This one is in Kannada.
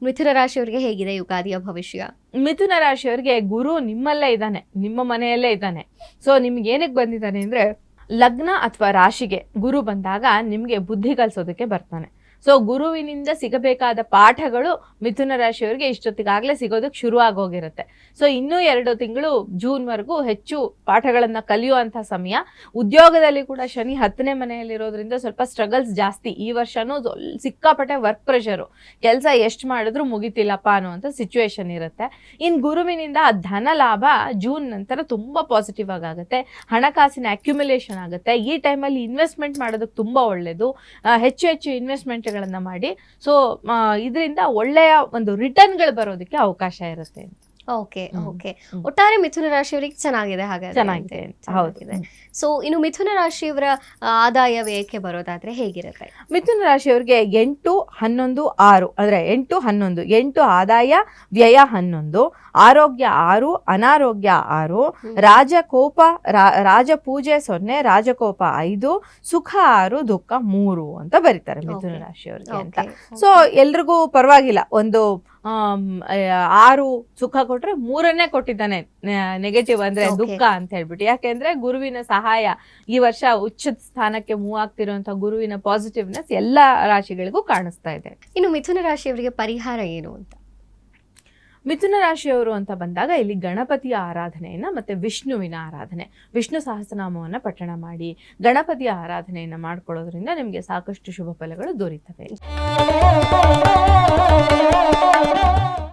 ಮಿಥುನ ರಾಶಿಯವರಿಗೆ ಹೇಗಿದೆ ಯುಗಾದಿಯ ಭವಿಷ್ಯ? ಮಿಥುನ ರಾಶಿಯವರಿಗೆ ಗುರು ನಿಮ್ಮಲ್ಲೇ ಇದ್ದಾನೆ, ನಿಮ್ಮ ಮನೆಯಲ್ಲೇ ಇದ್ದಾನೆ. ಸೊ ನಿಮ್ಗೆ ಏನಕ್ಕೆ ಬಂದಿದ್ದಾನೆ ಅಂದ್ರೆ, ಲಗ್ನ ಅಥವಾ ರಾಶಿಗೆ ಗುರು ಬಂದಾಗ ನಿಮ್ಗೆ ಬುದ್ಧಿ ಕಲಿಸೋದಕ್ಕೆ ಬರ್ತಾನೆ. ಸೊ ಗುರುವಿನಿಂದ ಸಿಗಬೇಕಾದ ಪಾಠಗಳು ಮಿಥುನ ರಾಶಿಯವರಿಗೆ ಇಷ್ಟೊತ್ತಿಗಾಗಲೇ ಸಿಗೋದಕ್ಕೆ ಶುರು ಆಗೋಗಿರುತ್ತೆ. ಸೊ ಇನ್ನೂ 2 ತಿಂಗಳು ಜೂನ್ವರೆಗೂ ಹೆಚ್ಚು ಪಾಠಗಳನ್ನ ಕಲಿಯುವಂಥ ಸಮಯ. ಉದ್ಯೋಗದಲ್ಲಿ ಕೂಡ ಶನಿ 10ನೇ ಮನೆಯಲ್ಲಿರೋದ್ರಿಂದ ಸ್ವಲ್ಪ ಸ್ಟ್ರಗಲ್ಸ್ ಜಾಸ್ತಿ. ಈ ವರ್ಷನೂ ಸಿಕ್ಕಾಪಟ್ಟೆ ವರ್ಕ್ ಪ್ರೆಷರು, ಕೆಲಸ ಎಷ್ಟು ಮಾಡಿದ್ರು ಮುಗಿತಿಲ್ಲಪ್ಪ ಅನ್ನುವಂಥ ಸಿಚುವೇಶನ್ ಇರುತ್ತೆ. ಇನ್ನು ಗುರುವಿನಿಂದ ಧನ ಲಾಭ ಜೂನ್ ನಂತರ ತುಂಬ ಪಾಸಿಟಿವ್ ಆಗುತ್ತೆ. ಹಣಕಾಸಿನ ಅಕ್ಯುಮುಲೇಷನ್ ಆಗುತ್ತೆ. ಈ ಟೈಮಲ್ಲಿ ಇನ್ವೆಸ್ಟ್ಮೆಂಟ್ ಮಾಡೋದಕ್ಕೆ ತುಂಬ ಒಳ್ಳೆಯದು. ಹೆಚ್ಚು ಹೆಚ್ಚು ಇನ್ವೆಸ್ಟ್ಮೆಂಟ್ ಮಾಡಿ. ಸೊ ಇದರಿಂದ ಒಳ್ಳೆಯ ಒಂದು ರಿಟರ್ನ್ಗಳು ಬರೋದಕ್ಕೆ ಅವಕಾಶ ಇರುತ್ತೆ. ಓಕೆ ಓಕೆ, ಒಟ್ಟಾರೆ ಮಿಥುನ ರಾಶಿಯವರಿಗೆ ಚೆನ್ನಾಗಿದೆ ಹಾಗಾದ್ರೆ. ಚೆನ್ನಾಗಿದೆ, ಹೌದು. ಸೊ ಇನ್ನು ಮಿಥುನ ರಾಶಿಯವರ ಆದಾಯ ವ್ಯಯಕ್ಕೆ ಬರೋದಾದ್ರೆ ಹೇಗಿರುತ್ತೆ? ಮಿಥುನ ರಾಶಿಯವರಿಗೆ 8, 11, 6 ಅಂದ್ರೆ 8, 11, 8 ಆದಾಯ, ವ್ಯಯ 11, ಆರೋಗ್ಯ 6, ಅನಾರೋಗ್ಯ 6, ರಾಜಕೋಪ ರಾಜಪೂಜೆ 0, ರಾಜಕೋಪ 5, ಸುಖ 6, ದುಃಖ 3 ಅಂತ ಬರೀತಾರೆ ಮಿಥುನ ರಾಶಿಯವರಿಗೆ ಅಂತ. ಸೊ ಎಲ್ರಿಗೂ ಪರವಾಗಿಲ್ಲ, ಒಂದು 6 ಸುಖ ಕೊಟ್ರೆ 3ನ್ನೇ ಕೊಟ್ಟಿದ್ದಾನೆ ನೆಗೆಟಿವ್ ಅಂದ್ರೆ ದುಃಖ ಅಂತ ಹೇಳ್ಬಿಟ್ಟು. ಯಾಕೆಂದ್ರೆ ಗುರುವಿನ ಸಹಾಯ ಈ ವರ್ಷ ಉಚ್ಚ ಸ್ಥಾನಕ್ಕೆ ಮೂವ್ ಆಗ್ತಿರುವಂತ ಗುರುವಿನ ಪಾಸಿಟಿವ್ನೆಸ್ ಎಲ್ಲಾ ರಾಶಿಗಳಿಗೂ ಕಾಣಿಸ್ತಾ ಇದೆ. ಇನ್ನು ಮಿಥುನ ರಾಶಿಯವರಿಗೆ ಪರಿಹಾರ ಏನು ಅಂತ? ಮಿಥುನ ರಾಶಿಯವರು ಅಂತ ಬಂದಾಗ ಇಲ್ಲಿ ಗಣಪತಿಯ ಆರಾಧನೆಯನ್ನ ಮತ್ತೆ ವಿಷ್ಣುವಿನ ಆರಾಧನೆ, ವಿಷ್ಣು ಸಹಸ್ರನಾಮವನ್ನ ಪಠಣ ಮಾಡಿ ಗಣಪತಿಯ ಆರಾಧನೆಯನ್ನ ಮಾಡ್ಕೊಳ್ಳೋದ್ರಿಂದ ನಿಮ್ಗೆ ಸಾಕಷ್ಟು ಶುಭ ಫಲಗಳು ದೊರೀತವೆ.